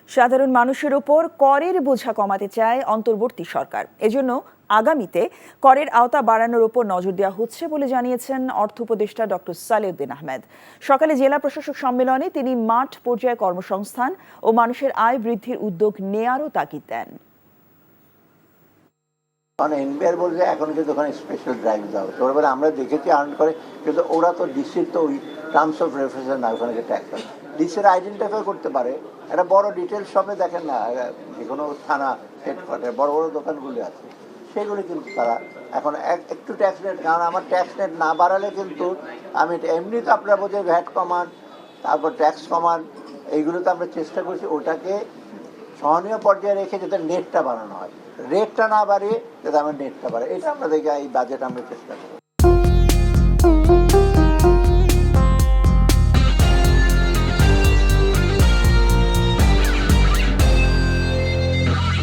সাধারণ মানুষের উপর করের বোঝা কমাতে চায় অন্তর্বর্তী সরকার। এজন্য আগামীতে করের আওতা বাড়ানোর উপর নজর দেওয়া হচ্ছে বলে জানিয়েছেন অর্থ উপদেষ্টা ডক্টর সালেউদ্দিন আহমেদ। সকালে জেলা প্রশাসক সম্মেলনে তিনি মাঠ পর্যায়ে কর্মসংস্থান ও মানুষের আয় বৃদ্ধির উদ্যোগ নেয়ারও তাগিদ দেন। এনবিআর বলছে এখন কিন্তু ওখানে স্পেশাল ড্রাইভ দেওয়া হচ্ছে, ওরা আমরা দেখেছি আর্ন করে, কিন্তু ওরা তো ডিসির তো ওই টার্মস অফ রেফারেন্স না, ওখানে ট্যাক্স হয়। ডিসির আইডেন্টিফাই করতে পারে, একটা বড় ডিটেলস শপে দেখেন না, যে কোনো থানা হেডকোয়ার্টার বড় বড় দোকানগুলি আছে, সেগুলি কিন্তু তারা এখন একটু ট্যাক্স নেট, কারণ আমার ট্যাক্স নেট না বাড়ালে কিন্তু আমি এমনি তো আপনারা বোঝে ভ্যাট কমান, তারপর ট্যাক্স কমান, এইগুলো তো আমরা চেষ্টা করছি ওটাকে সহনীয় পর্যায়ে রেখে যাতে নেটটা বাড়ানো হয়, রেটটা না বাড়িয়ে যাতে আমার নেটটা বাড়ে, এটা আমরা দেখি এই বাজেট আমরা চেষ্টা করি।